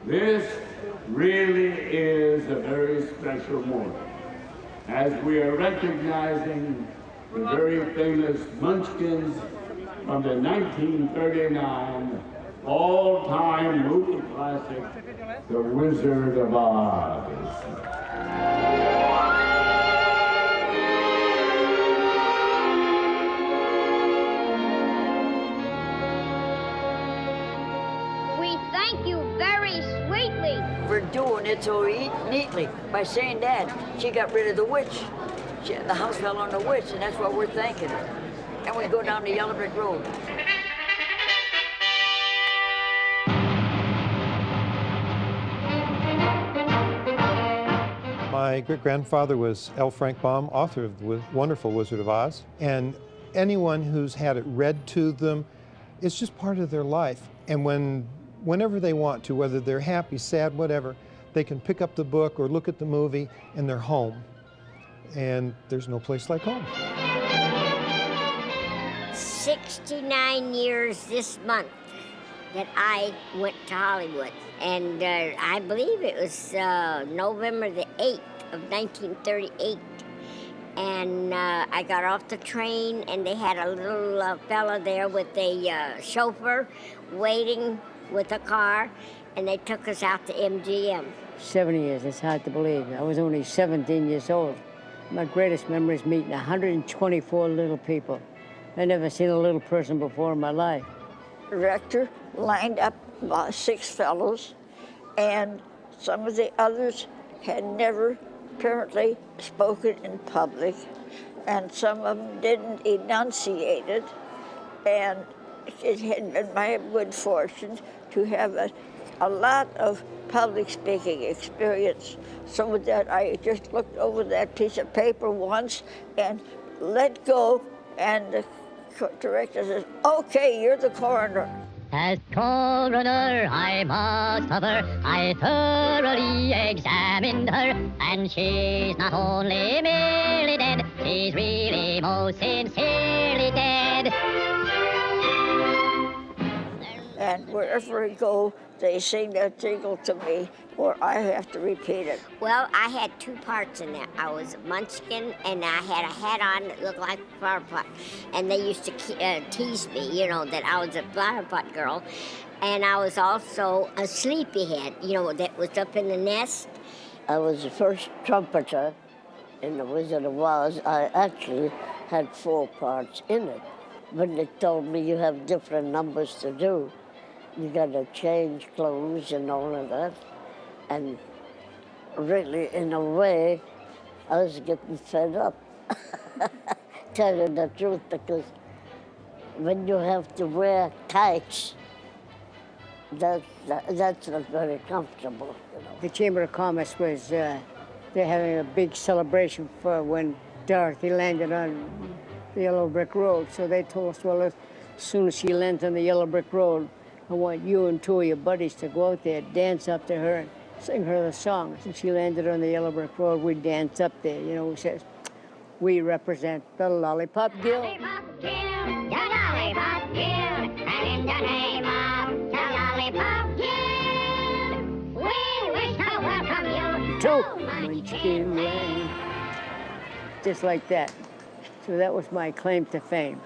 This really is a very special moment, as we are recognizing the very famous Munchkins from the 1939 all-time movie classic, The Wizard of Oz. We thank you very sweetly. We're doing it so we eat neatly by saying that she got rid of the witch. The house fell on the witch, and that's what we're thanking her. And we go down the yellow brick road. My great-grandfather was L. Frank Baum, author of the wonderful Wizard of Oz. And anyone who's had it read to them, it's just part of their life. And whenever they want to, whether they're happy, sad, whatever, they can pick up the book or look at the movie and they're home. And there's no place like home. 69 years this month that I went to Hollywood. And I believe it was November the 8th of 1938. And I got off the train, and they had a little fella there with a chauffeur waiting with a car, and they took us out to MGM. 70 years, it's hard to believe. I was only 17 years old. My greatest memory is meeting 124 little people. I'd never seen a little person before in my life. The director lined up about 6 fellows, and some of the others had never apparently spoken in public, and some of them didn't enunciate it, and it had been my good fortune to have a lot of public speaking experience, so that I just looked over that piece of paper once and let go, and the director says, "Okay, you're the coroner." As coroner, I must have her. I thoroughly examined her, and she's not only merely dead, she's really most sincerely dead. And wherever I go, they sing that jingle to me, or I have to repeat it. Well, I had 2 parts in that. I was a munchkin, and I had a hat on that looked like a flower pot. And they used to tease me, you know, that I was a flower pot girl. And I was also a sleepyhead, you know, that was up in the nest. I was the first trumpeter in The Wizard of Oz. I actually had 4 parts in it. When they told me you have different numbers to do, you got to change clothes and all of that. And really, in a way, I was getting fed up. Tell you the truth, because when you have to wear tights, that's not very comfortable, you know. The Chamber of Commerce was, they're having a big celebration for when Dorothy landed on the yellow brick road. So they told us, well, as soon as she lands on the yellow brick road, I want you and 2 of your buddies to go out there, dance up to her, and sing her the song. Since she landed on the yellow brick road, we dance up there. You know, we says, we represent the Lollipop Guild. Lollipop Guild, the Lollipop Guild, and in the name of the Lollipop Guild, we wish to welcome you to Munchkin Land. Just like that. So that was my claim to fame.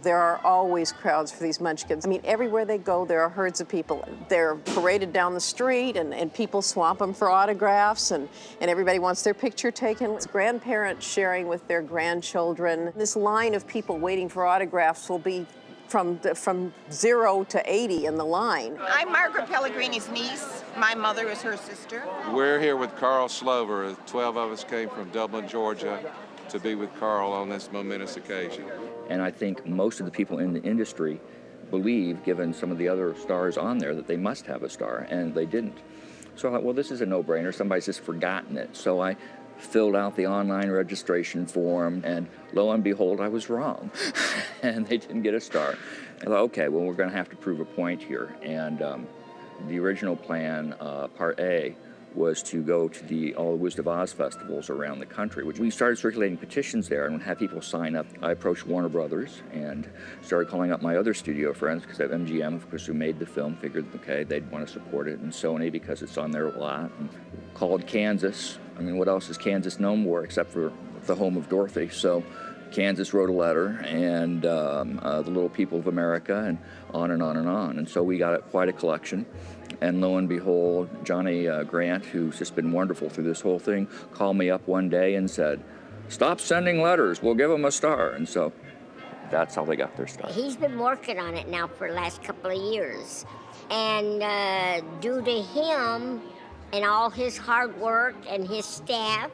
There are always crowds for these munchkins. I mean, everywhere they go, there are herds of people. They're paraded down the street, and people swamp them for autographs, and everybody wants their picture taken. It's grandparents sharing with their grandchildren. This line of people waiting for autographs will be from 0 to 80 in the line. I'm Margaret Pellegrini's niece. My mother is her sister. We're here with Carl Slover. 12 of us came from Dublin, Georgia, to be with Carl on this momentous occasion. And I think most of the people in the industry believe, given some of the other stars on there, that they must have a star, and they didn't. So I thought, well, this is a no-brainer. Somebody's just forgotten it. So I filled out the online registration form, and lo and behold, I was wrong. And they didn't get a star. I thought, okay, well, we're going to have to prove a point here. And the original plan, Part A, was to go to all the Wizard of Oz festivals around the country, which we started circulating petitions there and had people sign up. I approached Warner Brothers and started calling up my other studio friends, because MGM, of course, who made the film, figured, okay, they'd want to support it, and Sony, because it's on their lot, and called Kansas. I mean, what else is Kansas known for except for the home of Dorothy? So Kansas wrote a letter, and the Little People of America, and on and on and on. And so we got quite a collection. And lo and behold, Johnny Grant, who's just been wonderful through this whole thing, called me up one day and said, "Stop sending letters, we'll give them a star." And so that's how they got their start. He's been working on it now for the last couple of years. And due to him and all his hard work and his staff,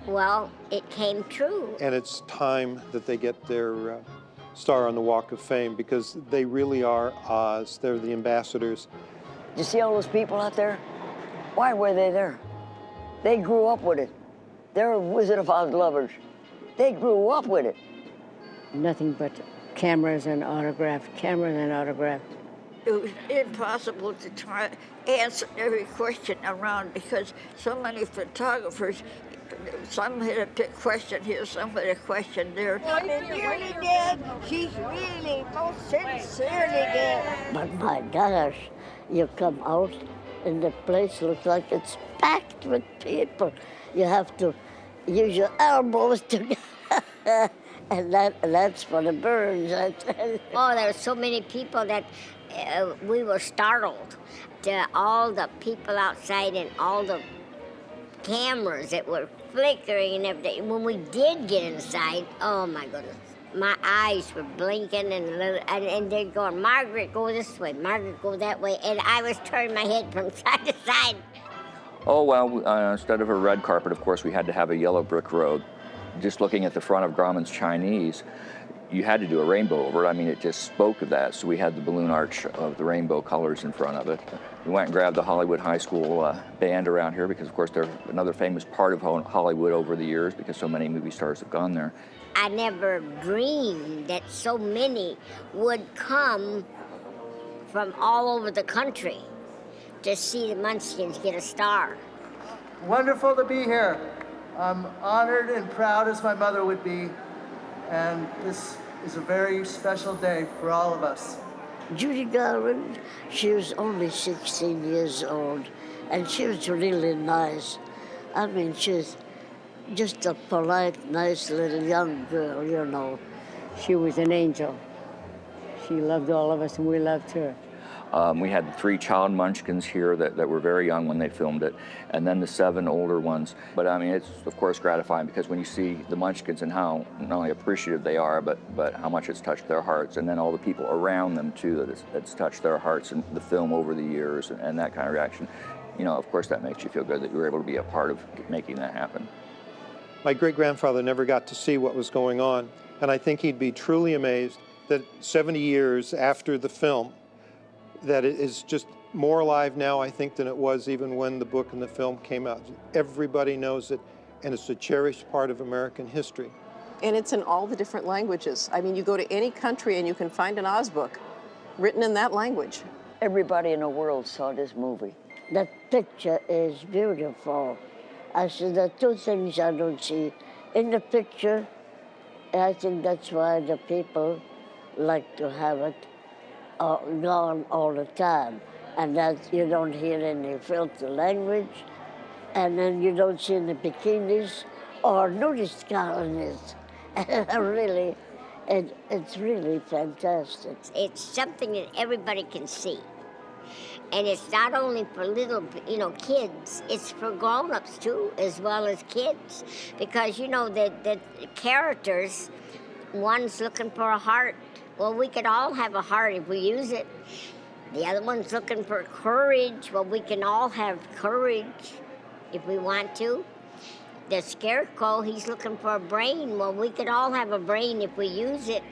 well, it came true. And it's time that they get their star on the Walk of Fame, because they really are Oz. They're the ambassadors. You see all those people out there? Why were they there? They grew up with it. They're Wizard of Oz lovers. They grew up with it. Nothing but cameras and autograph, cameras and autograph. It was impossible to try to answer every question around, because so many photographers, some had a question here, some had a question there. Well, she's really dead. She's really most sincerely dead. But my gosh, you come out and the place looks like it's packed with people. You have to use your elbows to and that's for the birds. Oh, there were so many people that we were startled. All the people outside and all the cameras that were flickering and everything. When we did get inside, oh my goodness, my eyes were blinking and they're going, "Margaret, go this way, Margaret, go that way," and I was turning my head from side to side. Oh, well, instead of a red carpet, of course, we had to have a yellow brick road. Just looking at the front of Grauman's Chinese, you had to do a rainbow over it. I mean, it just spoke of that. So we had the balloon arch of the rainbow colors in front of it. We went and grabbed the Hollywood High School band around here, because, of course, they're another famous part of Hollywood over the years, because so many movie stars have gone there. I never dreamed that so many would come from all over the country to see the Munchkins get a star. Wonderful to be here. I'm honored and proud, as my mother would be, and this is a very special day for all of us. Judy Garland, she was only 16 years old, and she was really nice. I mean, she's just a polite, nice little young girl, you know. She was an angel. She loved all of us, and we loved her. We had 3 child Munchkins here that were very young when they filmed it, and then the 7 older ones. But I mean, it's of course gratifying, because when you see the Munchkins and how not only appreciative they are, but how much it's touched their hearts, and then all the people around them too, that it's touched their hearts in the film over the years, and that kind of reaction, you know, of course that makes you feel good that you were able to be a part of making that happen. My great-grandfather never got to see what was going on, and I think he'd be truly amazed that 70 years after the film, that it is just more alive now, I think, than it was even when the book and the film came out. Everybody knows it, and it's a cherished part of American history. And it's in all the different languages. I mean, you go to any country and you can find an Oz book written in that language. Everybody in the world saw this movie. That picture is beautiful. I said, there are 2 things I don't see. In the picture, I think that's why the people like to have it gone all the time. And that you don't hear any filthy language, and then you don't see any bikinis or nudist colonies. Really, it's really fantastic. It's something that everybody can see. And it's not only for little, kids, it's for grown-ups too, as well as kids. Because, the characters, one's looking for a heart. Well, we could all have a heart if we use it. The other one's looking for courage. Well, we can all have courage if we want to. The Scarecrow, he's looking for a brain. Well, we could all have a brain if we use it.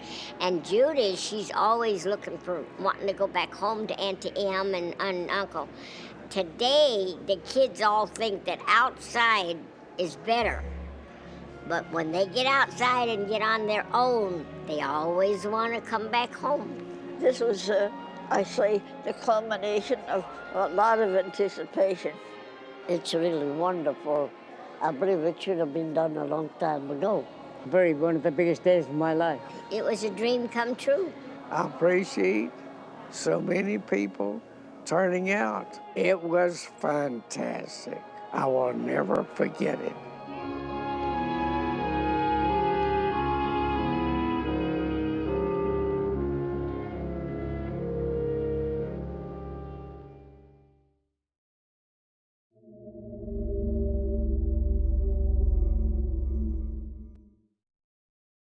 And Judy, she's always looking for wanting to go back home to Auntie Em and Uncle. Today, the kids all think that outside is better. But when they get outside and get on their own, they always want to come back home. This was, I say, the culmination of a lot of anticipation. It's really wonderful. I believe it should have been done a long time ago. One of the biggest days of my life. It was a dream come true. I appreciate so many people turning out. It was fantastic. I will never forget it.